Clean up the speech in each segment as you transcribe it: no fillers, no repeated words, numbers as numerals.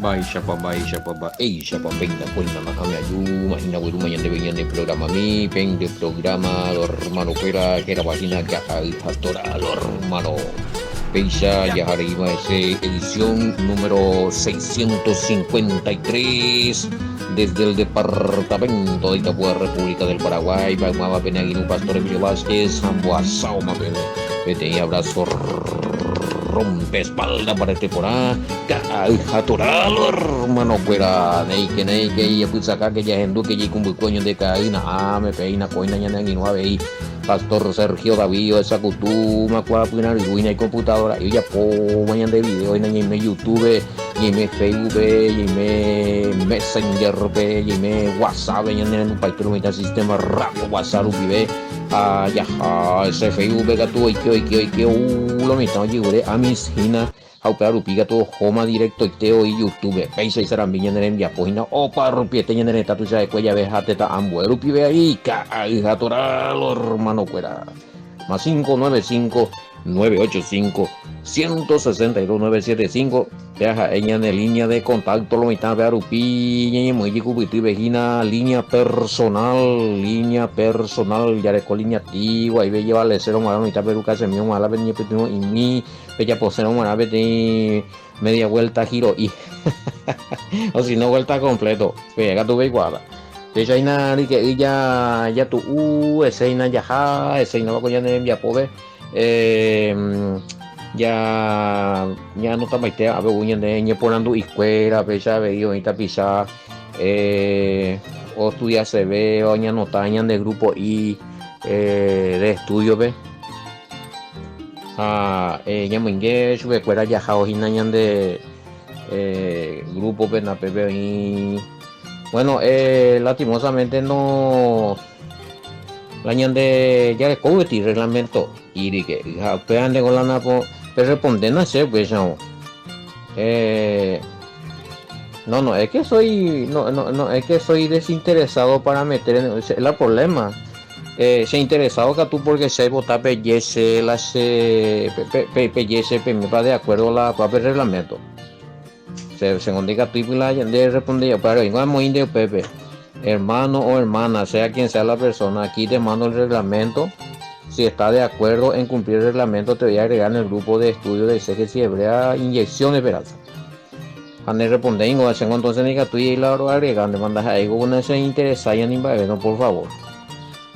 Baisha papa, penda cuenta macame ayuma, ina wiruma yande benyane programa mi, pende programa lor mano pera, que era vagina que pastora lor mano. Beisha ya harima ese edición número 653 desde el departamento de Itapúa, República del Paraguay. Baimaba Penaguino Pastor Emilio Vázquez, Amboasao Mapene. Vete y abrazo rompe espalda para temporada natural hermano fuera neike ya put sacar que ya hendu que ya cumbu coño de caína me peina coina ya nangi no ave Pastor Sergio Davío esa cutuma cua pina ruina y computadora y ya po mañana de video en me YouTube y me Facebook y me Messenger y me WhatsApp y en un país que sistema radio WhatsApp vive ya ese Facebook que tú y que lo mismo yo a mis hina hau peru piga todo homa directo teo y YouTube paisa será miña en via poina o parrupie teña en tatu ya cuella vejate ta ambuero pibe ahí ca natural hermano cuera más 595 985 162 975 viaja ella en línea de contacto lo mitad de arupi y muy cubito y vegina línea personal ya de línea tigua y ve llevarle cero mala mitad peruca se mío mala venía petino y mi bella posero mala vete media vuelta giro y o si no vuelta completo pega tu igual de China que ella ya tu ese ina ya ese ina va con ya ya pobre ya no está maite a ver uña de ñe ponando escuela pesa ve ahorita pisa o estudia se ve o ña notañan de grupo y de estudio ve ña mengue sube cuera ya jao hinañan de grupo pena pepe y bueno lastimosamente no la ñan de ya de COVID reglamento y de que pegan de golana por responder no sé pues no es que soy no es que soy desinteresado para meter en el problema se interesado que tú porque se vota pellece la se pellece me va de acuerdo a la papel reglamento se indica tú y la de responder pero igual muy indio Pepe hermano o hermana sea quien sea la persona aquí te mando el reglamento. Si está de acuerdo en cumplir el reglamento, te voy a agregar en el grupo de estudio de que si hebrea inyección de esperanza. Cuando respondengo, hacen entonces ni que tú y la agregan, mandas a algo una se interesa y no por favor.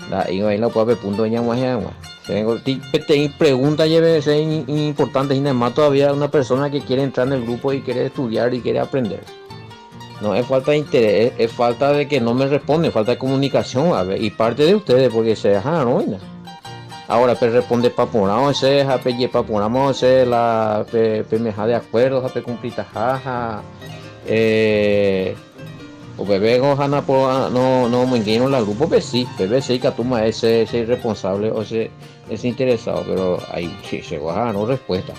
Ahí la puede ver punto de agua. Tengo preguntas lleve ser importante y más todavía una persona que quiere entrar en el grupo y quiere estudiar y quiere aprender. No es falta de interés, es falta de que no me responde, falta de comunicación, a ver, y parte de ustedes porque se dejan, ¿no? Ahora pe responde paponamos ese jape paponamos ese la pe meja de acuerdo jape cumplita jaja o bebé gojana por no me entiendo la grupo pues sí bebé sí que toma ese irresponsable o ese es interesado pero ahí sí se goja no respuesta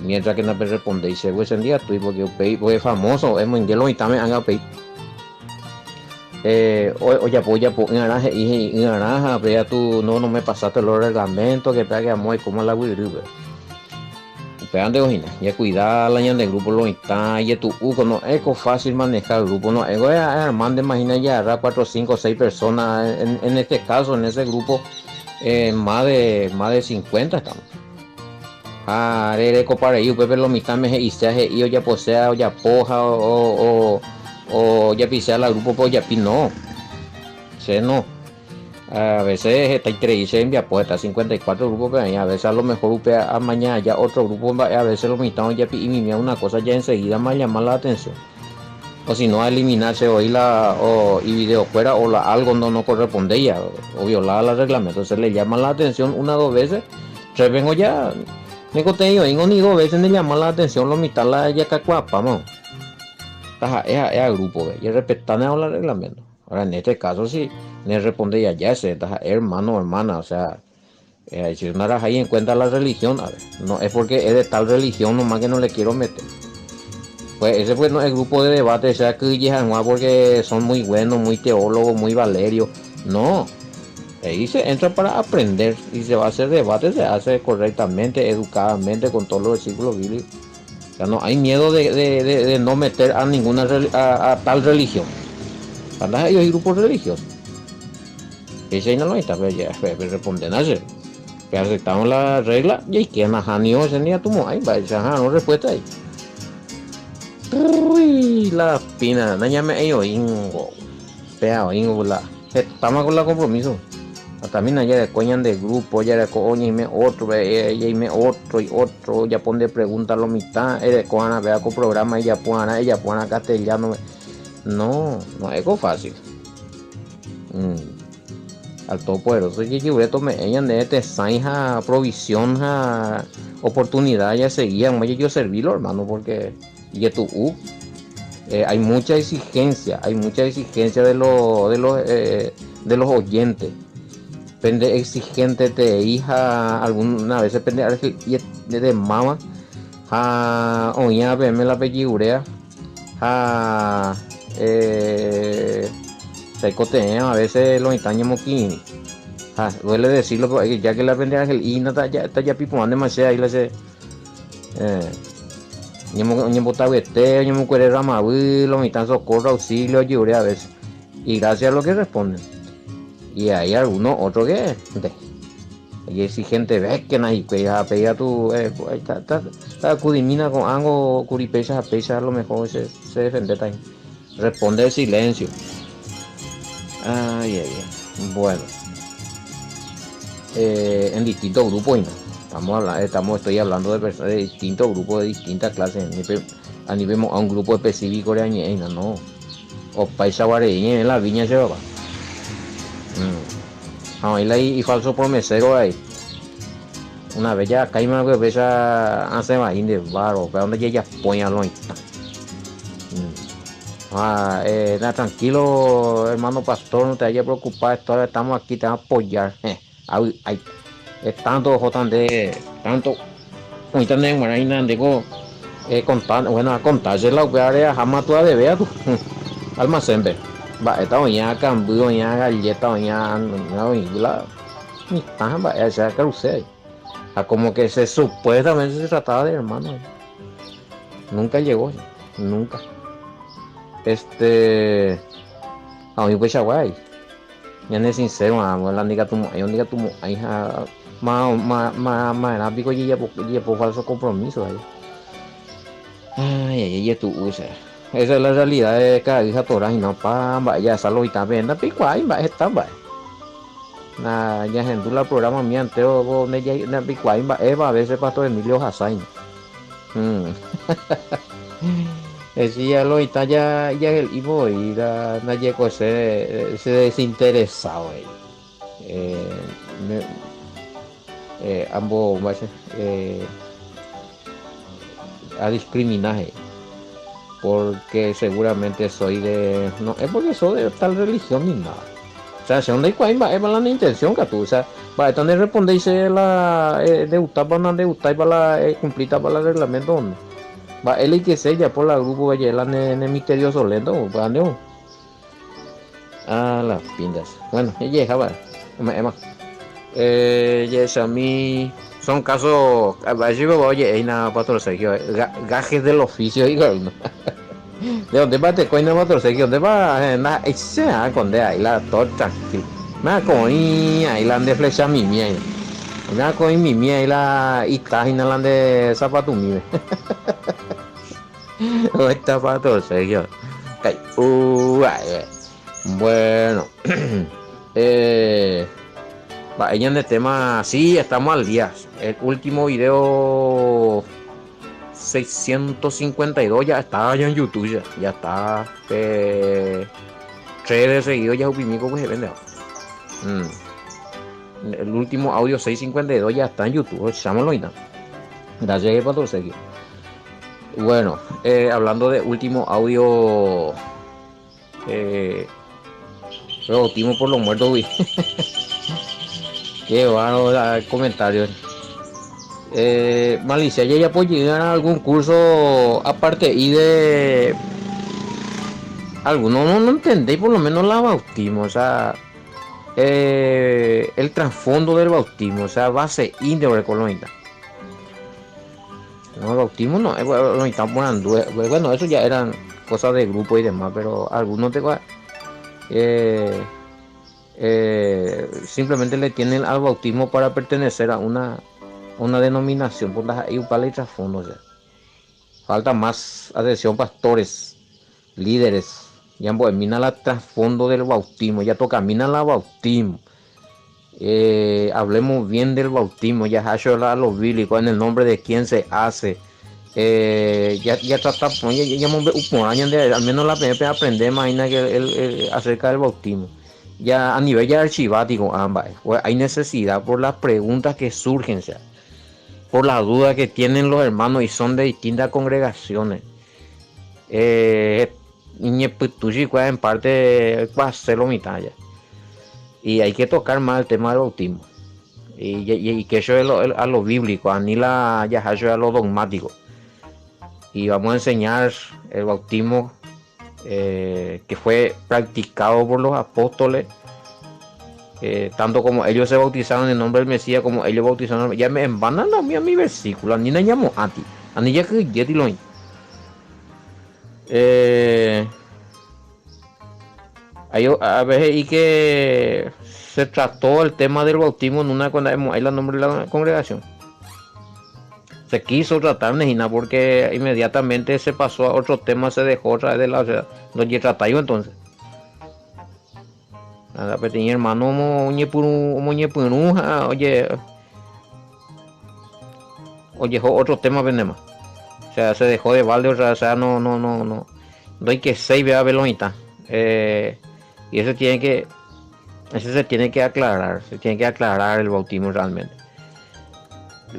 mientras que no me responde y se fue ese día tú porque famoso es muy lo y también han pei oye naranja y naranja vea tú no me pasaste los reglamentos que pegue amor como la wirube pegan de ojina ya cuidar la ñan de grupo lo está y tu no es fácil manejar el grupo no ego hermano imagina ya habrá 4 5 6 personas en este caso en ese grupo más de 50 estamos de copar ahí Pepe lo mitad me y ya posea o ya poja o ya pisea la grupo pues ya no sé no a veces está increíble envía pues está 54 grupos que hay a veces a lo mejor a mañana ya otro grupo a veces lo mitad ya y mira una cosa ya enseguida más llamar la atención o si no a eliminarse o y video fuera o algo no corresponde ya o violar el reglamento se le llama la atención una o dos veces tres vengo ya me conté yo ni dos veces me llama la atención lo mitad la ya cacuapa no es a grupo y respetando el reglamento. Ahora en este caso sí le responde ya se hermano o hermana o sea si una raja ahí en cuenta la religión a ver, no es porque es de tal religión nomás que no le quiero meter pues ese pues no es grupo de debate o sea que ya no porque son muy buenos muy teólogos muy valerios no ahí se entra para aprender y se va a hacer debate se hace correctamente educadamente con todos los versículos bíblicos O sea, no hay miedo de no meter a ninguna a tal religión. Anda, hay grupos religiosos. Ese no lo está, pero ya responden ayer. Que aceptamos la regla y que najanio ese día tumo ahí, va, esa no respuesta ahí. Uy, la pina, no llame ellos, ingo. Pea, ingo, la. Estamos con la compromiso. También ya de coñan de grupo, ya de coña y me otro, y me otro y otro, ya pone preguntas lo mitad, de coña, vea con programa, ella pone castellano. No, no es algo fácil. Al todopoderoso y libreto me ellan de este sainja provisión ja oportunidad ya seguían yo servirlo hermano porque y tu hay mucha exigencia de los oyentes depende exigente de hija alguna vez depende de mama oía verme la pelliurea a veces los itañamos aquí duele decirlo porque ya que la aprendí Ángel y no está ya pipomando demasiado y le sé ñemo taguete ñemo cuere ramabuí los mitan socorro auxilio ayude a veces y gracias a lo que responden y hay algunos otros que y exigente ves que nadie pega tu está cudimina con algo curipesa a lo mejor se defiende también responde el silencio. Ay. Bueno, en distintos grupos, ¿no? Estoy hablando de distintos grupos de distintas clases. A nivel a un grupo específico de añeina, no. O paisa guareña en la viña se va. Y falso promesero ahí. Una vez ya caímos que pesa hace más de barro, pero donde ya poña lo está. Tranquilo hermano pastor, no te haya preocupado, todavía estamos aquí, te vamos a apoyar. Es tanto tanto contando, bueno, a contarse la área jamás tú de ver tu almacén ve. Va, esta oña cambio, oña galleta, oña ni tan va, esa carusel. Como que supuestamente se trataba de hermano. Nunca llegó, nunca. A mí pues chaguay ya no es sincero la diga tu hija más rápido y ya por falso compromiso ahí ay tu usa esa es la realidad de cada hija toda y no pa vaya salud y también da pico ahí va está va ya gente la programa mi anteo donde ya na pico ahí va a veces pastor Emilio Hassain sí, ya lo está ya el Ivo y nadie con ese desinteresado ambos a discriminar porque seguramente soy de no es porque soy de tal religión ni nada o sea según de cuál va la intención que tú o sea va entonces respondéis la de usted para la cumplita para el reglamento donde va él y que se ya por la grupo vaya en el misterioso lento para no las pintas bueno ella va Emma yes a mí son casos a ver oye hay nada para Sergio gajes del oficio y ¿no? De dónde va te coina para Sergio dónde va na ese con de ahí la torta me coi ahí la de flecha mi mía me coi mi mía y la y página la de zapato mi está para Sergio bueno ella en el tema sí estamos al día el último video 652 ya está ya en YouTube ya está 3 de seguido ya upimico que se vende el último audio 652 ya está en YouTube llámalo y nada gracias por seguir bueno hablando de último audio bautismo por los muertos güey. Qué bueno comentarios Malicia ya puede llegar a algún curso aparte y de alguno no entendéis por lo menos la bautismo o sea el trasfondo del bautismo o sea base indio colonita No, el bautismo no, bueno, no están poniendo, bueno, eso ya eran cosas de grupo y demás, pero algunos eh, simplemente le tienen al bautismo para pertenecer a una denominación, por las hay un par de trasfondos ya. Falta más adhesión, pastores, líderes, ya mina la trasfondo del bautismo, ya toca mina la bautismo. Hablemos bien del bautismo, ya hacho a lo bíblico, en el nombre de quién se hace. Ya trata, al menos la primera aprender más que acerca del bautismo. Ya a nivel ya archivático, ambas, hay necesidad por las preguntas que surgen, sea, por las dudas que tienen los hermanos y son de distintas congregaciones. En parte va a ser lo mitad ya. Y hay que tocar más el tema del bautismo. Y que eso es a lo bíblico, a ni la ya eso es a lo dogmático. Y vamos a enseñar el bautismo que fue practicado por los apóstoles, tanto como ellos se bautizaron en el nombre del Mesías, como ellos bautizaron. Ya me van a mi versículo, ni la llamo a ti, a ni ya que ya te lo hay a veces y que se trató el tema del bautismo en una cuando hay la nombre de la congregación. Se quiso tratar Nejina porque inmediatamente se pasó a otro tema, se dejó otra vez de la, o sea, no ya tratayo entonces. Nada, pero tenía hermano oye, otro tema vendemos. O sea, se dejó de balde otra vez, o sea, no hay que seis vea velonita. Y ese se tiene que aclarar el bautismo realmente.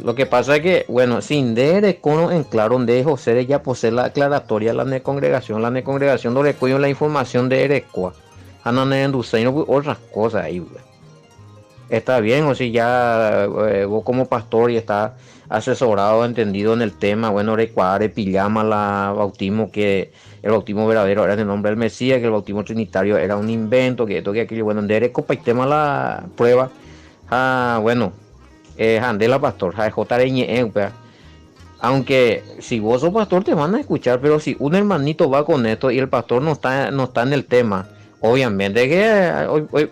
Lo que pasa es que, bueno, sin de cono en claro, de José ya posee la aclaratoria la congregación no recuerdo la información de Erecua. Ana en otras cosas ahí, güey. Está bien, o si ya vos como pastor y está asesorado, entendido en el tema, bueno, recuadre, pillama la bautismo, que el bautismo verdadero era en el nombre del Mesías, que el bautismo trinitario era un invento, que esto, que aquello, bueno, de Erecopa y tema la prueba, bueno, Handela pastor, aunque si vos sos pastor te van a escuchar, pero si un hermanito va con esto y el pastor no está en el tema, obviamente que hoy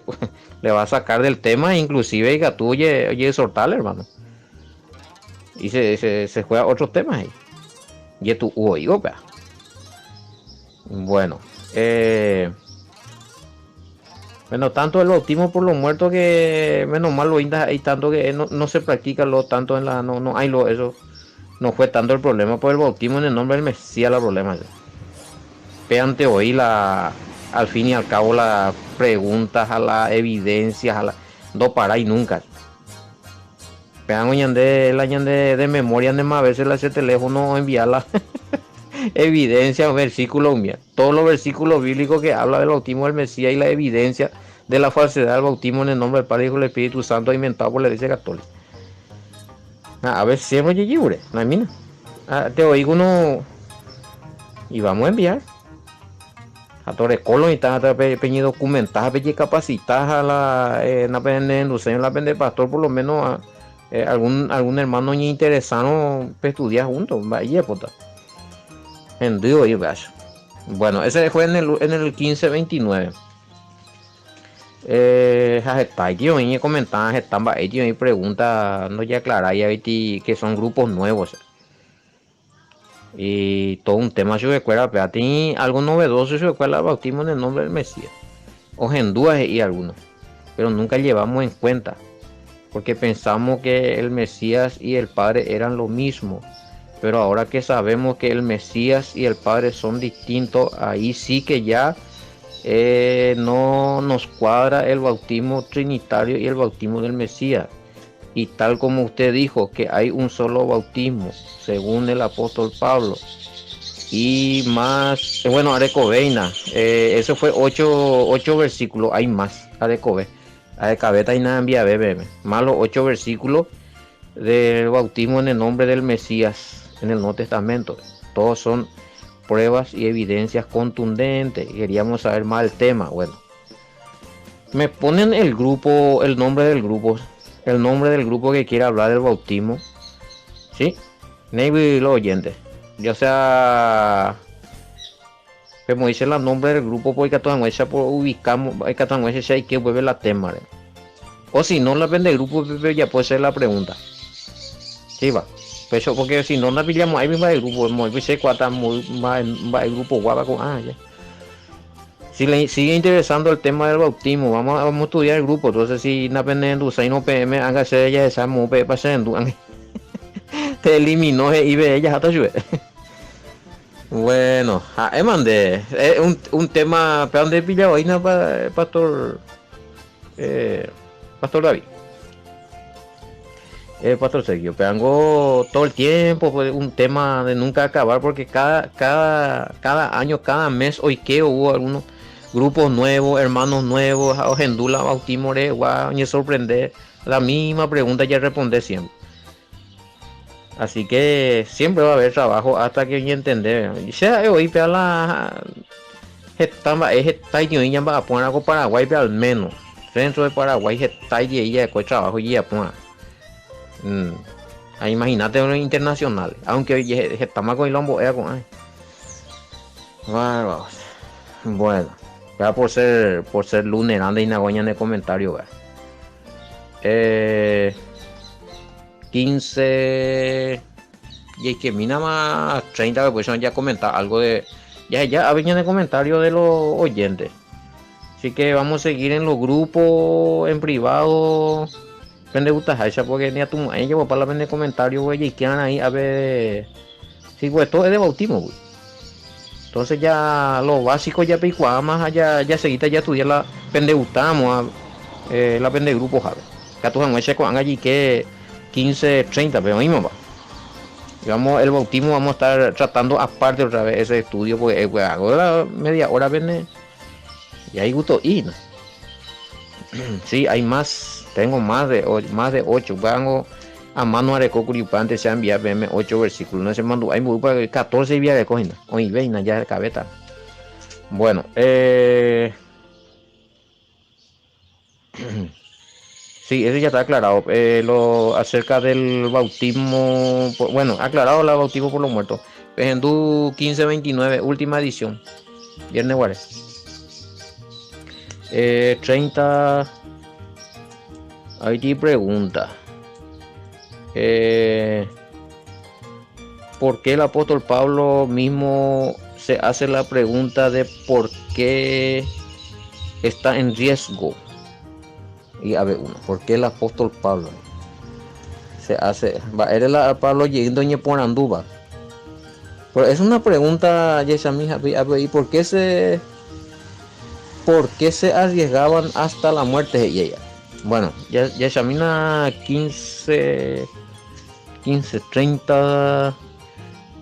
le va a sacar del tema, inclusive que tú oye exhortarle, hermano. Y se juega otros temas ahí. Y tú oigo, vea. Bueno, bueno, tanto el bautismo por los muertos que menos mal lo hay tanto que no se practica lo tanto en la no hay lo eso no fue tanto el problema por el bautismo en el nombre del Mesías la problema. Peante hoy al fin y al cabo las preguntas a las evidencias a la no para y nunca. Pean de memoria de más veces ese teléfono enviar la evidencia, versículos, todos los versículos bíblicos que habla del bautismo del Mesías y la evidencia de la falsedad del bautismo en el nombre del Padre, Hijo y del Espíritu Santo inventado por la Iglesia Católica. A ver si hemos libre, no hay mina. Te oigo uno y vamos a enviar a Torrecolo y está peñi documentada, peñi capacitada a la la pende pastor por lo menos a algún hermano ni interesado para estudiar juntos, vaya puta. En Dios y vaya. Bueno, ese fue en el 1529. Tío, y comentaban, están tío, y pregunta, no ya aclarar, ya que son grupos nuevos. Y todo un tema su escuela, pero tiene algo novedoso su escuela el bautismo en el nombre del Mesías. O hendúas y algunos. Pero nunca llevamos en cuenta. Porque pensamos que el Mesías y el Padre eran lo mismo. Pero ahora que sabemos que el Mesías y el Padre son distintos, ahí sí que ya no nos cuadra el bautismo trinitario y el bautismo del Mesías. Y tal como usted dijo que hay un solo bautismo, según el apóstol Pablo. Y más, bueno, Arecoveina, eso fue 8 versículos, hay más, Arecove. Arecabeta y nada envía bebé, más los 8 versículos del bautismo en el nombre del Mesías en el Nuevo Testamento. Todos son pruebas y evidencias contundentes. Queríamos saber más del tema. Bueno, me ponen el grupo, el nombre del grupo que quiere hablar del bautismo, ¿sí? Navy los oyentes. Ya sea, como dice el nombre del grupo, porque Catuanguesa por ubicamos, hay Catuanguesa si hay que volver la tema. O si no, la vende el grupo, ya puede ser la pregunta. Sí, va. Pues porque si no, la pillamos ahí mismo el grupo, muy sé cuánta el grupo guapa con ya. Si le sigue interesando el tema del bautismo, vamos a estudiar el grupo. Entonces, si no aprendiendo, si no PM, hágase ella esa mupe para ser te eliminó y ve ella hasta llueve. Bueno, mandé un tema, ¿para dónde pillado ahí, pastor? Pastor David. Pastor Sergio, pero todo el tiempo pues, un tema de nunca acabar porque cada año, cada mes, hoy que hubo algunos grupos nuevos, hermanos nuevos, Gendula, Bautimore, wow, me sorprende. La misma pregunta ya responde siempre. Así que siempre va a haber trabajo hasta que yo entender. Ya hoy para la está y va a poner algo Paraguay al menos. Dentro de Paraguay está y ya con trabajo y ya pone. Imagínate uno internacional, aunque estamos con el lombo con bueno, ya por ser lunes anda y nagoña en el comentario 15 y es que mina más 30 pues ya comentar algo de ya había en el comentario de los oyentes, así que vamos a seguir en los grupos en privado. Pende gusta hacha porque ni a tu ellos para la vender comentarios güey y quedan ahí a ver si pues todo es de bautismo güey. Entonces ya lo básico ya picuá más allá ya seguita ya estudiar la pende gustamos la pende grupo jave que tú han hecho con allí que 15-30 pero mismo va. Digamos el bautismo vamos a estar tratando aparte otra vez ese estudio porque pues, ahora media hora vende y hay gusto y ¿no? Sí hay más. Tengo más de 8. Vengo a mano de Cocuripante, se envía BM 8 versículos. No se mandó. Hay muy para 14 vías de cogina. Hoy veina ya de cabeza. Bueno, sí, eso ya está aclarado. Lo acerca del bautismo. Bueno, aclarado el bautismo por los muertos. Pejendú 1529, última edición. Viernes Juárez. 30. Ahí te pregunta. ¿Por qué el apóstol Pablo mismo se hace la pregunta de por qué está en riesgo? Y a ver, ¿por qué el apóstol Pablo se hace? Era Pablo llegando en Poranduba. Pero es una pregunta, Yesamija, ¿y por qué se arriesgaban hasta la muerte de ella? Bueno, Yashamina 15:30.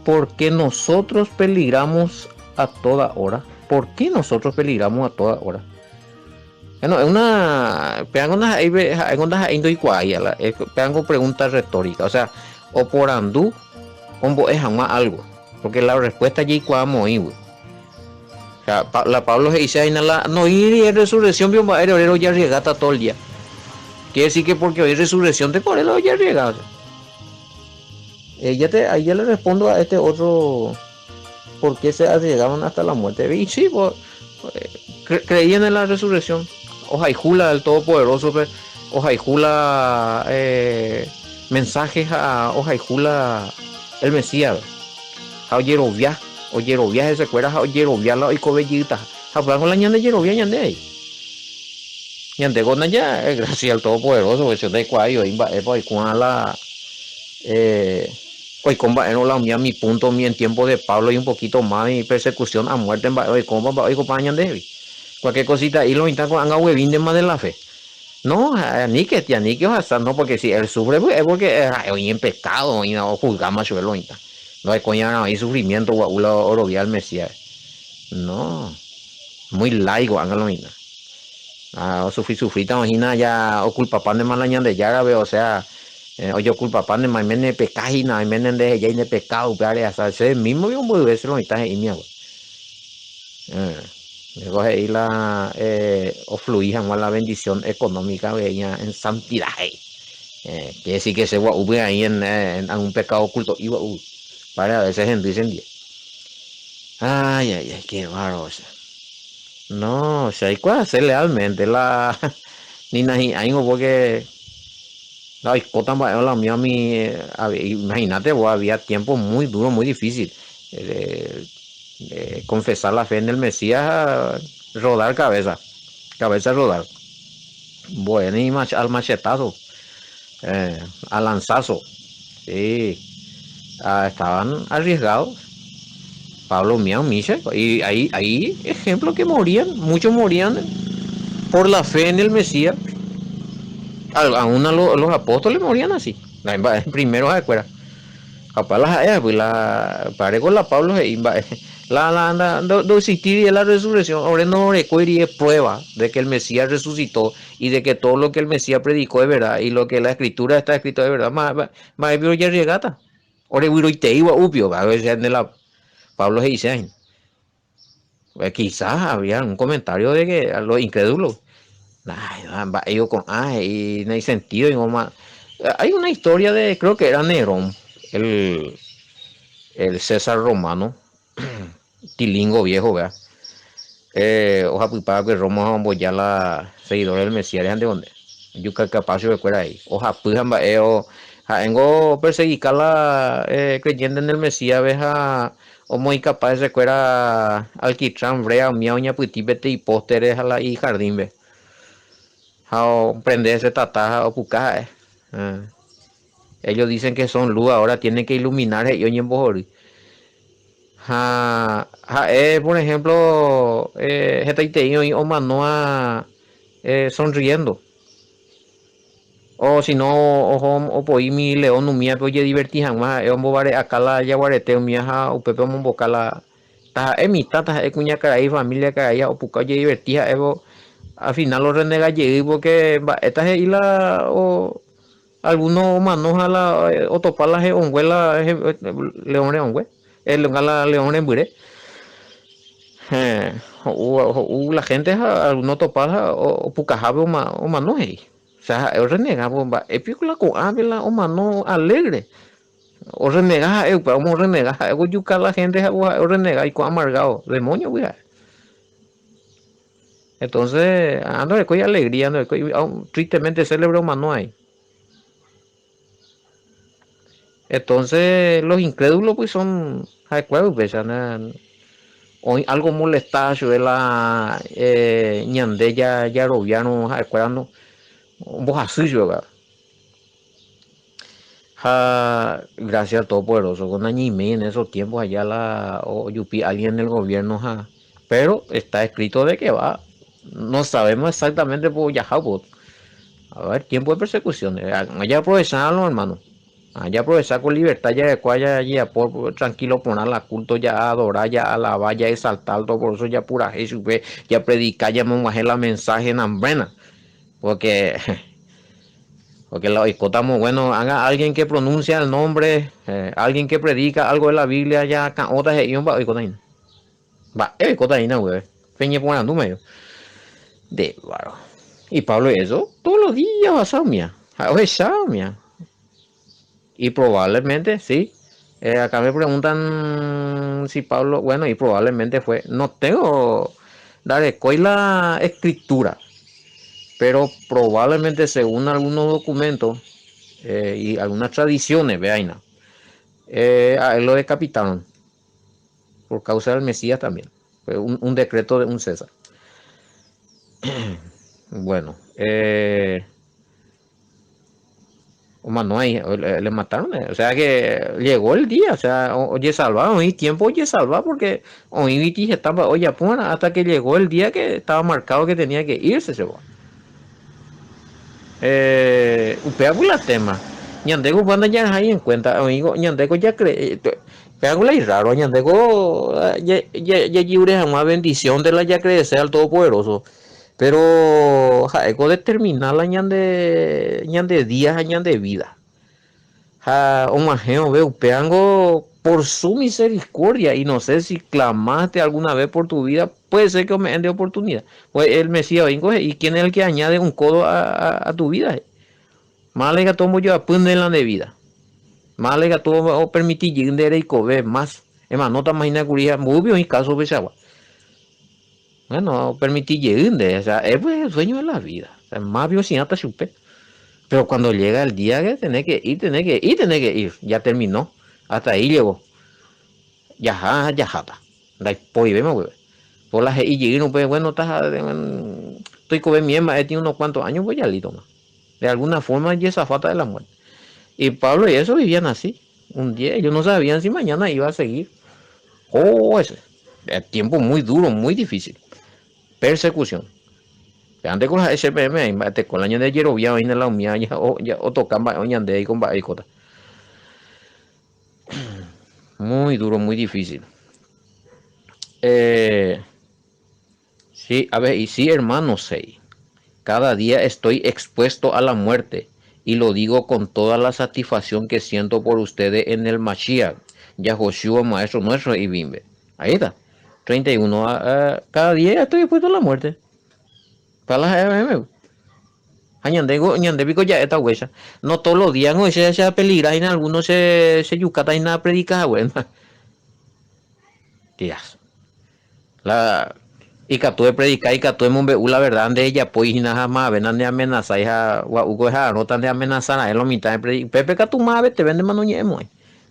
¿Por qué nosotros peligramos a toda hora? ¿Por qué nosotros peligramos a toda hora? Bueno, es una pregunta retórica, o sea, o por andú, o es jamás algo, porque la respuesta allí cuamo ahí, güey. O sea, la Pablo se dice ahí no ir en resurrección, bien va a ya regata todo el día. Quiere decir que porque hoy es resurrección de Corelo ya llega. Ahí ya le respondo a este otro. ¿Por qué se arriesgaban hasta la muerte? Y sí, pues, creían en la resurrección. Ojaijula del Todopoderoso. Ojaijula mensajes a Ojaijula el Mesías. A Yerovia. O Yerovia se recuerda a Yerovia la Icobellita. Hablando la ñande Yerovia ñande ahí. Y ante con ya gracias al Todopoderoso eso de cuayo pues con la hoy comba no la unía mi punto mi en tiempo de Pablo y un poquito más y persecución a muerte en hoy comba hoy compañan de cualquier cosita y lo intentan con anga huevín de más de la fe no ni que tía ni que hasta no porque si él sufre pues, es porque hoy en pecado y no juzgamos a lo no hay coña no hay sufrimiento guaula oro vía al Mesías no muy laico anga lo mismo. Sufrí, imagina ya o culpa pan de malañan de ya veo, o sea, yo culpa pan de maimene pecajina, maimene de ya de pecado, pero hasta ese mismo yo muy veces lo está en mi agua. Luego ahí o fluía más la bendición económica veía en santidad. Que sí que se guau ahí en un pecado oculto. Y guau, para a veces gente dicen, ay, ay, ay, qué bárbaro. O sea. No, o sea, hay que hacer lealmente la. Ni nada, hay un porque. La discota la mía, imagínate, vos, había tiempo muy duro, muy difícil. Eh, confesar la fe en el Mesías, rodar cabeza, cabeza rodar. Bueno, y al machetazo, al lanzazo, sí, estaban arriesgados. Pablo Mian, Michel, y hay ejemplos que morían, muchos morían por la fe en el Mesías. Aún los apóstoles morían así. Primero se acuerda. Capaz pues la pare con la Pablo do existir y la resurrección. Ahora no recuerda prueba de que el Mesías resucitó y de que todo lo que el Mesías predicó es verdad y lo que la escritura está escrito es verdad. Más ya regata. Ahora y te iba upio, a veces de la Pablo se dice. Quizás había un comentario de que a los incrédulos. Ay, ellos con y no hay sentido. Hay una historia de, creo que era Nerón, el, el César romano, tilingo viejo, ¿verdad? Oja pues para que Roma ya la seguidor del Mesías de donde. Yo capaz de fuera ahí. Oja pues tengo perseguir la creyente en el Mesías, veja o muy capaz de fuera alquitrán, brea, miauña, puitipete y pósteres a la y jardín, ve. Prender ese tataja o pucaje. Ellos dicen que son luz, ahora tienen que iluminar ellos en Bojori. Por ejemplo, y o manoa sonriendo. O si no, o por mi león no mía, pues divertijan más, bombare acá la yaguarete, mía, o pepe mombocala. Ta emita, ta cuña caray, familia caray, o puca divertija, al final los renega llegué porque esta es la o algunos manos a la o topar la onguela leones ongue el la leones bure la gente algunos topar o pucajabe o manos o sea el renega bomba epícola con ávila o mano alegre o renega pero como renega o yuca la gente o renega y con amargado demonio güey. Entonces ando de coy alegría ando de coy, tristemente célebre mano hay. Entonces, los incrédulos, pues son, acuerdo, pues, hoy algo molestacho de la ñande ya robiano, acuerdo, vos así yo, gracias a Todopoderoso, con Añime en esos tiempos allá o yupi, alguien del gobierno, pero está escrito de que va, no sabemos exactamente por Yahoo, a ver, tiempo de persecución, allá aprovecharlo, hermano. Ya aprovechar con libertad ya de cual ya por tranquilo poner la culto ya adorar ya alabar ya exaltar todo por eso ya pura Jesús ya predicar ya me la mensaje en hambrena porque porque la estamos bueno haga alguien que pronuncia el nombre alguien que predica algo de la Biblia ya otras va cotaína güey peñe poniendo medio de claro y Pablo eso todos los días pasado mía a veces mía y probablemente, sí. Acá me preguntan si Pablo, bueno, y probablemente fue, no tengo la escritura, pero probablemente según algunos documentos y algunas tradiciones, vean, a él lo decapitaron por causa del Mesías también. Fue un decreto de un César. Bueno, no hay, le mataron, o sea que llegó el día, o sea, oye salva, hoy tiempo oye salva porque hoy Viti estaba, oye puna, hasta que llegó el día que estaba marcado que tenía que irse, se va. Upea por la tema, ñandego cuando ya hay en cuenta, amigo, ñandego ya cree, pega y raro, ñandego ya libre una bendición de la ya crecer al Todopoderoso. Pero eco determinar la ñande días, ñande vida. Omajeo veo peango por su misericordia y no sé si clamaste alguna vez por tu vida, puede ser que me den de oportunidad. Pues el Mesías vengo y quién es el que añade un codo a tu vida. Malega tomo yo apune la de vida. Malega todo o permitir llegar y comer más. Es más, no te imaginas que muy bien y caso de agua. Bueno, permitir llegar, o sea, es pues, el sueño de la vida. O sea, más bien sin hasta chupe. Pero cuando llega el día que tenés que ir, tenés que ir, tenés que ir. Ya terminó. Hasta ahí llegó. Ya, ya, jata. Da pues, vemos, güey. Por la y llegué, no pues, bueno, estás, estoy con mi emma, tiene unos cuantos años, pues ya listo, más. De alguna forma, y esa falta de la muerte. Y Pablo y eso vivían así. Un día, ellos no sabían si mañana iba a seguir. Oh, ese. Tiempo muy duro, muy difícil. Persecución. Antes con la SPM, con la año de Yerovia, en la umia, o tocan, o ñande, con baicota. Muy duro, muy difícil. Eh, sí, a ver, y sí, hermano, sí. Cada día estoy expuesto a la muerte y lo digo con toda la satisfacción que siento por ustedes en el Mashiach, Yahoshua, Maestro nuestro y Bimbe. Ahí está. 31. Cada día estoy expuesto a la muerte. Para las ñandego ya esta huella. No todos los días no se peligra en algunos se yucata y nada predica, bueno. Tías. La y cató de predicar y cató de mombe la verdad de ella pues y nada más ven de amenaza hija ugo esa no tan de amenazar a él lo mitad de predicar pepe catu más te vende mano ñemo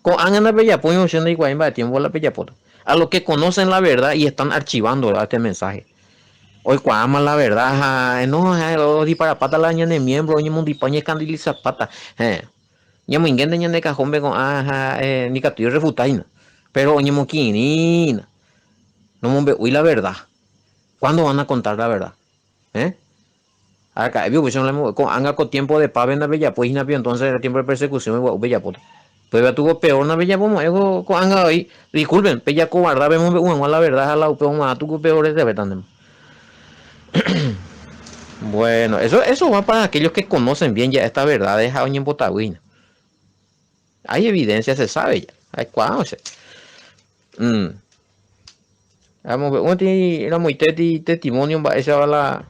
con angan de bella pues yo de igual va tiempo la bella poto a los que conocen la verdad y están archivando este mensaje hoy cuama la verdad no lo di para pata la ñane miembro ñe mundi pañe candiliza pata ñe ingente ñane cajón con ni catu refutaina pero ñe moquinina no mombe uy la verdad. ¿Cuándo van a contar la verdad? ¿Eh? Acá, con anga con tiempo de pave en la bella, pues entonces el tiempo de persecución igual bella puta. Pues tuvo peor una bella como con anga ahí. Disculpen, bella cobarda, vemos la verdad a la UP, tuvo peor de verdad. Bueno, eso va para aquellos que conocen bien ya esta verdad de Jaoña en Botagüina. Hay evidencia, se sabe ya. Hay cuándo se. Vamos a ver, era muy testimonio, esa va la.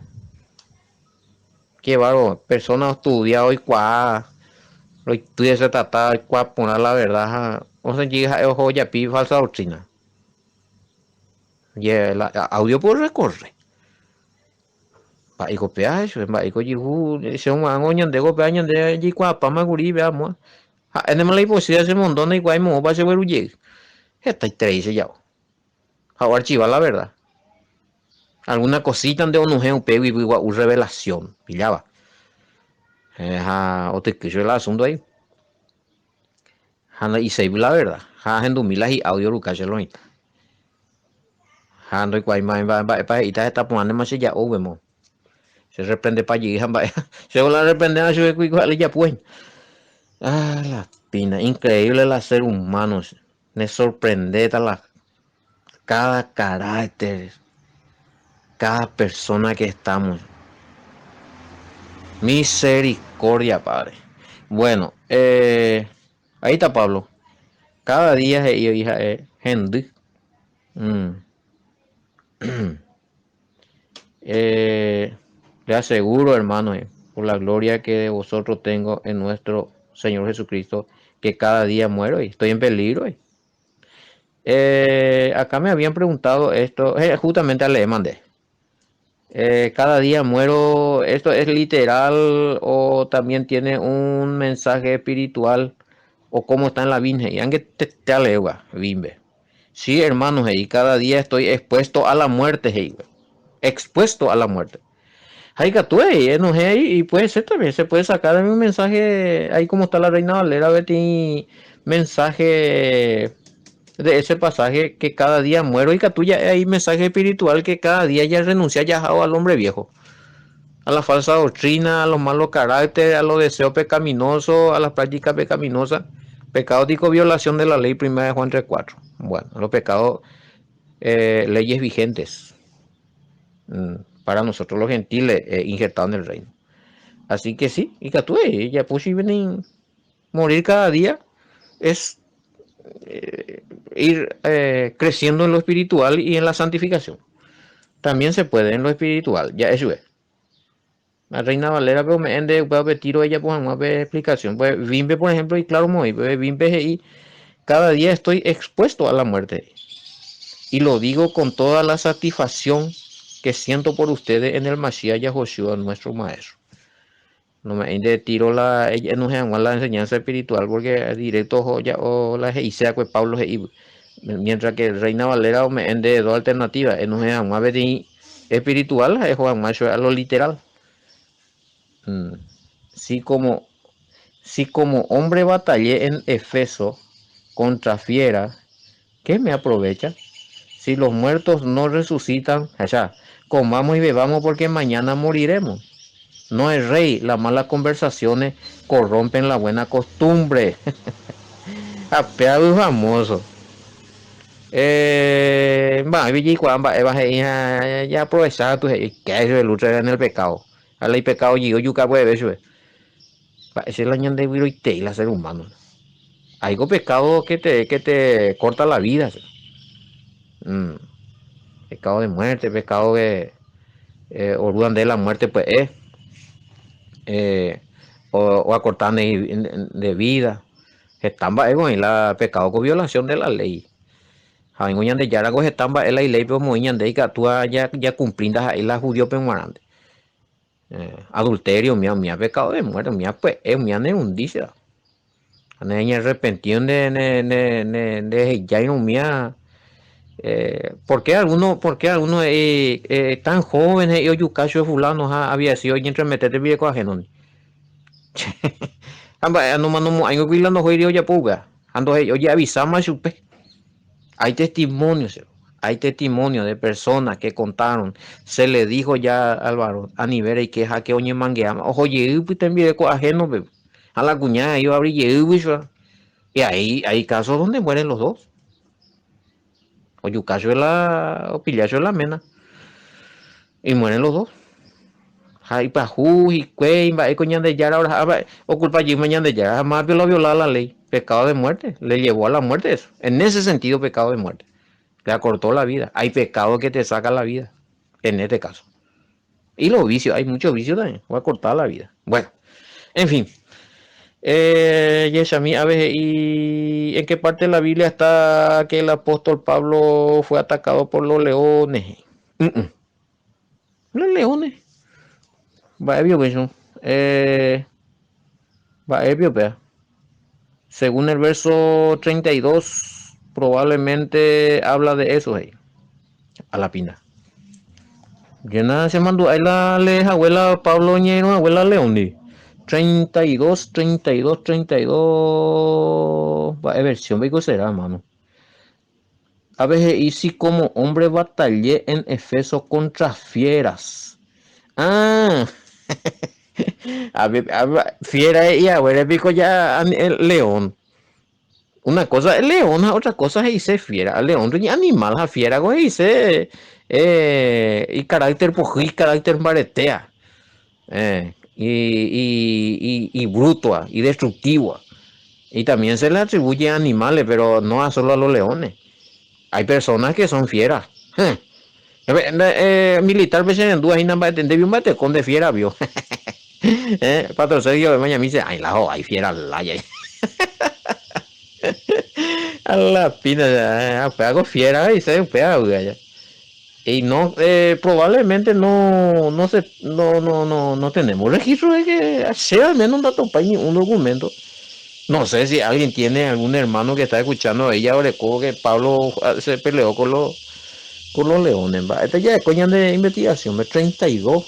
Qué bárbaro, personas estudiadas y cuá, lo estudia se trata cuá poner la verdad, o sea, llega ojo ya pi falsa doctrina. Y el audio por recorre. Pa y copia eso, pa y coyihu, se un mango ñande copia ñande y cuá pa maguri veamos. En el malay posible se montón y cuá y mo pa se veru lleg. Esta y tres ya. Ahora archivar la verdad. Alguna cosita de un un pego y igual revelación, pillaba. O te quiso el asunto ahí. Y se la verdad. En 2000 y audio Lucas Cheloin. Hando quay mai ba ita está poniendo más ya vemos. Se reprende para allí, se la reprende a su igual ya pues. La pina, increíble el ser humano. Me sorprende cada carácter, cada persona que estamos. Misericordia, Padre. Bueno, ahí está Pablo. Cada día es hija gente. Le aseguro, hermano, por la gloria que de vosotros tengo en nuestro Señor Jesucristo, que cada día muero y estoy en peligro. Acá me habían preguntado esto, justamente le mandé. Cada día muero, ¿esto es literal o también tiene un mensaje espiritual o cómo está en la Virgen? Y aunque te alegua, bimbe. Sí, hermanos, y cada día estoy expuesto a la muerte, expuesto a la muerte. Hay que no sé, y puede ser también, se puede sacar un mensaje, ahí como está la Reina Valera, Betty, mensaje de ese pasaje que cada día muero y que tú ya hay mensaje espiritual que cada día ya renuncia ya al hombre viejo, a la falsa doctrina, a los malos caracteres, a los deseos pecaminosos, a las prácticas pecaminosas, pecado digo violación de la ley primera de Juan 3:4. Bueno, los pecados, leyes vigentes para nosotros los gentiles injertados en el reino. Así que sí, y que tú ya posible morir cada día es ir creciendo en lo espiritual y en la santificación. También se puede en lo espiritual, ya eso es. La Reina Valera, pero me ende, pues, tiro ella, pues, más explicación. Pues, Bimbe, por ejemplo, y claro, muy, pues, Bimbe, y cada día estoy expuesto a la muerte. Y lo digo con toda la satisfacción que siento por ustedes en el Mashiach Yahoshua, nuestro maestro. No me de tiro la, ella no se la enseñanza espiritual porque directo ya o la Geisea pues Pablo mientras que Reina Valera o me de dos alternativas, no se llama espiritual, es Juan Macho a lo literal. Mm. Si como si como hombre batallé en Efeso contra fiera, ¿qué me aprovecha? Si los muertos no resucitan, allá, comamos y bebamos porque mañana moriremos. No es rey, las malas conversaciones corrompen la buena costumbre. Apeado famoso. Va, Villa Cuamba, ya aprovechar tu que es lucha en el pecado. A la pecado y yo yuca puede ver, ese es la ñande y la ser humano. Hay pecado que te corta la vida. Mm, pecado de muerte, pecado que orudan de la muerte, pues eh, o acortar de vida. Estamba en la pecado con violación de la ley. Jain goñan de yara go estamba en la ley pero moñan de que actúa ya cumplindas ahí la judío penguarante. Adulterio, mía pecado de muerte, mía pues es mía neundicia. Ane arrepentido de ya no mía. ¿Por qué algunos tan jóvenes y oyucacho fulano había sido y entre meterte viejo ajeno? Amba no mano año vila no hoy ya puga. Ando oye avisamos supe. Hay testimonios de personas que contaron, se le dijo ya al varón, a nivel y que jaque oñe mangueama, ojo llegué pues también de ajeno, a la cuñada yo abrí llegué, y ahí hay casos donde mueren los dos. O yucacho es la, o pillacho es la mena, y mueren los dos. Hay pajú y cuey, va coñan de yara ahora, o culpa allí mañana de yara, jamás violar la ley, pecado de muerte, le llevó a la muerte eso. En ese sentido, pecado de muerte. Le acortó la vida. Hay pecado que te saca la vida, en este caso. Y los vicios, hay muchos vicios también, va a cortar la vida. Bueno, en fin. Yeshami, a ver, ¿y en qué parte de la Biblia está que el apóstol Pablo fue atacado por los leones? Los leones. Va a eso. Va a ver. Según el verso 32, probablemente habla de eso ahí. A la pina. Llena se mandó ahí la abuela Pablo Ñero, abuela Leondi. 32, 32, 32. Va, versión veico será, mano. A veces, y si como hombre batallé en Efeso contra fieras. Ah, fiera y ahora pico ya el león. Una cosa es león, otra cosa es dice fiera. El león es animal, a fiera, dice y carácter y carácter maretea. Y bruto y destructivo. Y también se le atribuye a animales, pero no a solo a los leones. Hay personas que son fieras. Militar pues en dudas y nada más de un bate con de fiera vio. Patrocinio de mañana me dice, ay la hay fiera la a la pina hago fiera y se pega ya. Y no probablemente no tenemos registro de que sea al menos un dato un documento. No sé si alguien tiene algún hermano que está escuchando a ella o le que Pablo se peleó con los leones. ¿Va? Esta ya es coña de investigación, es 32.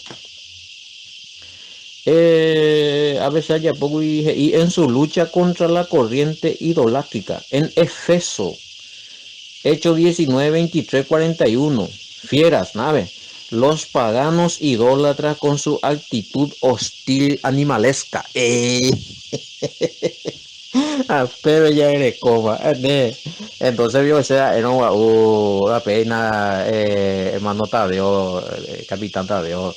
A veces ya poco y en su lucha contra la corriente idolátrica en Efeso, Hechos 19, 23, 41. Fieras, nave. Los paganos idólatras con su actitud hostil animalesca. Pero ya eres coma. Entonces vio ese la pena, hermano Tadeo, capitán Tadeo,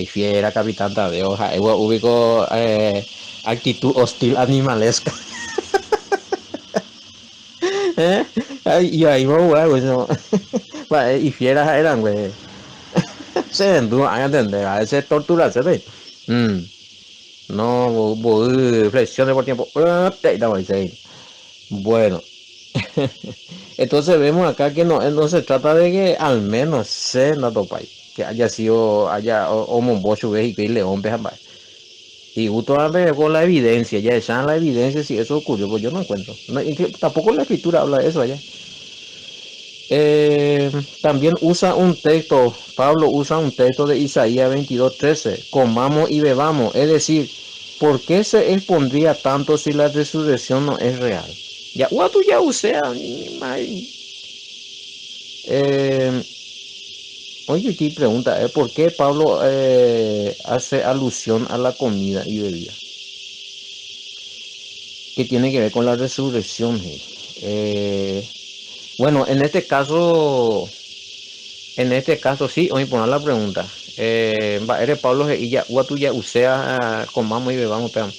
fiera capitán Tadeo, ubicó actitud hostil animalesca. Y ahí va, güey, no. Y fieras eran, güey. Se vendú a entender, a veces tortura, ¿sí? Mm, no, flexiones por tiempo. Bueno, entonces vemos acá que no se trata de que al menos se no topay, que haya sido, haya o monbocho ve y que león ve jamás. Y justo antes con la evidencia, ya echan la evidencia si eso ocurrió, pues yo no encuentro. Tampoco la escritura habla de eso allá. También usa un texto, Pablo usa un texto de Isaías 22:13, comamos y bebamos, es decir, ¿por qué se expondría tanto si la resurrección no es real? Ya, tú ya usé, oye, aquí pregunta, ¿por qué Pablo hace alusión a la comida y bebida? ¿Qué tiene que ver con la resurrección? Bueno, en este caso sí, hoy poner la pregunta. Eres Pablo y ya, ya usea, comamos y bebamos, pero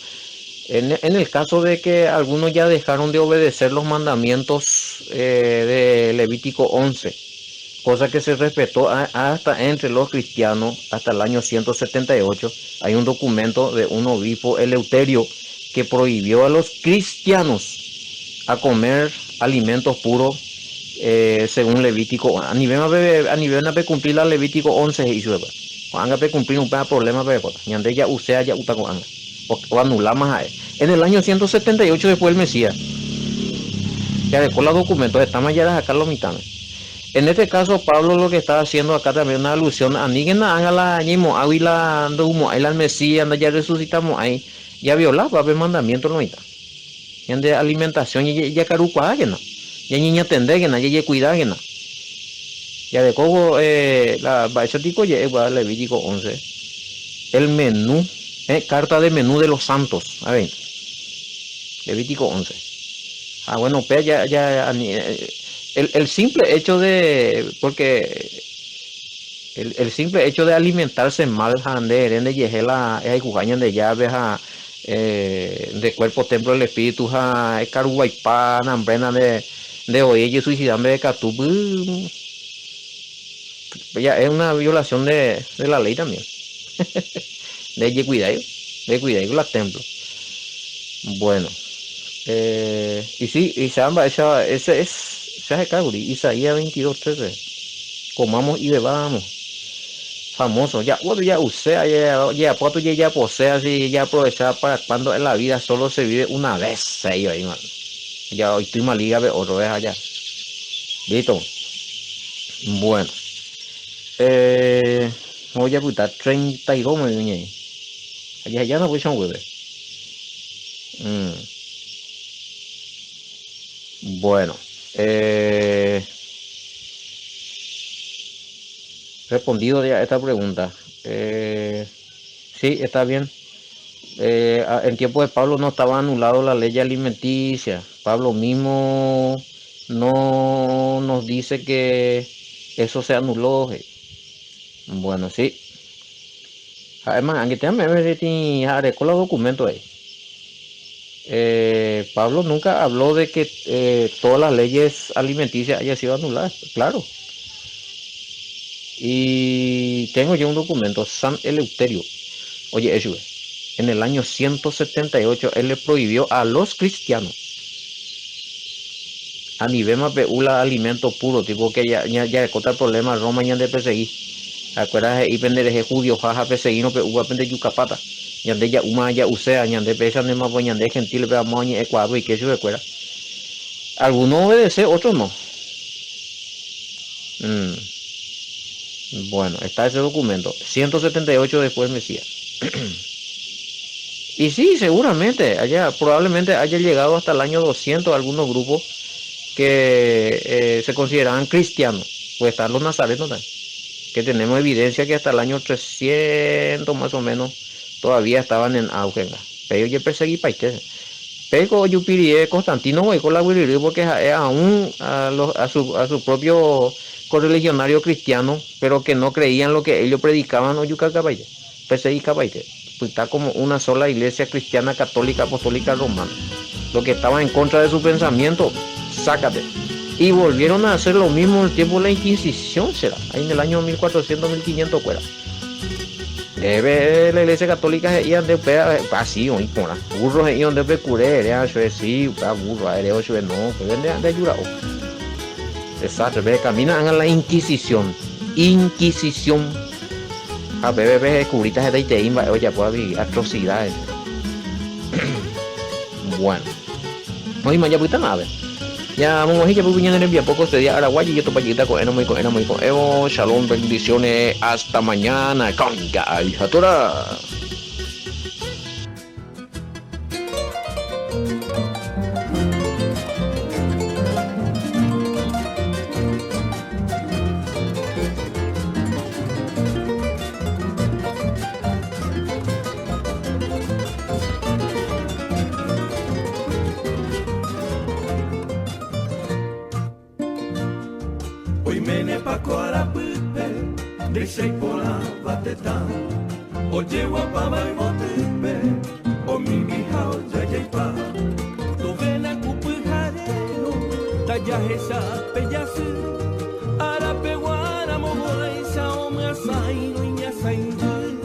en el caso de que algunos ya dejaron de obedecer los mandamientos de Levítico 11, cosa que se respetó hasta entre los cristianos hasta el año 178, hay un documento de un obispo Eleuterio que prohibió a los cristianos a comer alimentos puros según Levítico. A nivel de cumplir la Levítico 11 y su anga pe cumplir un problema pe ñande ya usea ya uta con anga o anulamos a él. En el año 178 después del Mesías ya dejó los documentos estamos ya acá los mitanes. En este caso Pablo lo que está haciendo acá también una alusión a ninguna haga la ñimo ávila humo ahí la Mesías anda ya resucitamos ahí ya violaba va a haber mandamiento no está de alimentación ya caruca que no ya niña tendé que no ya cuidar que no ya de cojo la eso tico ya igual Levítico 11 el menú carta de menú de los santos a ver Levítico 11 bueno pues ya el simple hecho de porque el simple hecho de alimentarse mal de yejela hay jugañan de llaves de cuerpo templo del espíritu caruguaypa nambrena de oye suicidarme de catubu ya es una violación de la ley también de cuidar los templos bueno y sí y samba ese es Caguri, Isaías 22:13 comamos y bebamos famoso ya bueno ya usé ya puedo ya posee así ya aprovechar para cuando en la vida solo se vive una vez ahí man. Ya hoy estoy maliga de otra vez allá listo bueno voy a putar 32 me viene allá no voy a un bueno respondido ya esta pregunta sí está bien en tiempo de Pablo no estaba anulado la ley alimenticia Pablo mismo no nos dice que eso se anuló bueno sí además aunque te me con los documentos ahí Pablo nunca habló de que todas las leyes alimenticias hayan sido anuladas claro y tengo yo un documento San Eleuterio oye eso en el año 178 él le prohibió a los cristianos a nivel más peula alimento puro tipo que ya contra el problema Roma ya de perseguir acuerdas y pendereje judío jaja perseguir no uva pende yucapata yande ya uma ya usea yande pesa ne más yande gentil pe amoñi ecuador y que eso recuerda algunos obedece otros no bueno está ese documento 178 después Mesías y sí seguramente allá probablemente haya llegado hasta el año 200 algunos grupos que se consideraban cristianos pues están los nazarenos que tenemos evidencia que hasta el año 300 más o menos todavía estaban en auge pero yo perseguí países pero yo pidí Constantino voy con la guirirí porque aún a su propio correligionario cristiano pero que no creían lo que ellos predicaban o yuca cabaye perseguí cabaye pues está como una sola iglesia cristiana católica apostólica romana lo que estaba en contra de su pensamiento sácate y volvieron a hacer lo mismo en el tiempo de la Inquisición será ahí en el año 1400 1500 fuera Debe la iglesia católica se iban de así hoy con las burros se iban de curé era yo sí burro era yo no que vende de ayuda desastre ve camina en la inquisición a bebé curitas de te imba oye puede haber atrocidades. Bueno hoy mañana puta nada ya vamos a ir pues viña en poco este día Araguay y yo topa chiquita con muy Evo shalom bendiciones hasta mañana con Aljatora. Oi mene pakora pupe, deixei pola bateta. Oje wapa mai motupe, o mimi hao jajaipa. Novena kupu hareno, tajahesa peyasu. Arapeguara mohuaisa omasai no inyasaindu.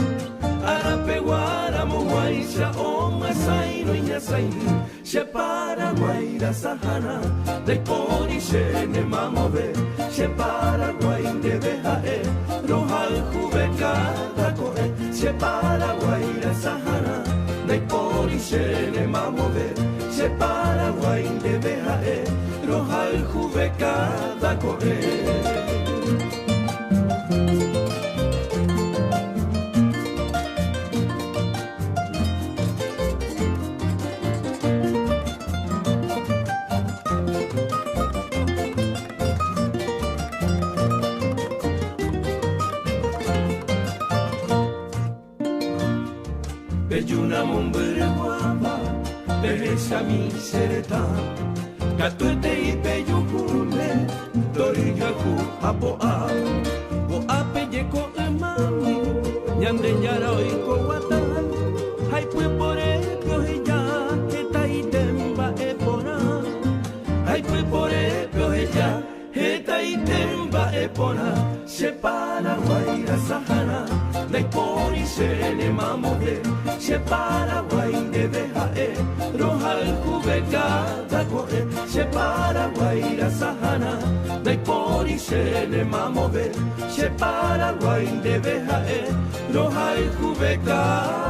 Arapeguara mohuaisa omasai no inyasaindu. She Paraguay da Sahara, de Poriche ne mamove. She Paraguay de Bejae, Rojal Jubeca da Coe. She Paraguay da Sahara, de Poriche ne mamove. She Paraguay de Bejae, Rojal Jubeca da Coe. Bejuna mumbere guava, beja mi sereta. Katuete i beyukule, doriga ku apoa. Go apeye ko emami, nyande nyara oiko watal. Hai pue pore pioheya, heta itemba epona. Hai pue pore pioheya, heta itemba epona. She Paraguay da Sahara, dai pori se ne mamode. She Paraguay de Bejae, Rojal Jubeca da Coe. She Paraguay da Sahara, dai pori se ne mamode. She Paraguay de Bejae, Rojal Jubeca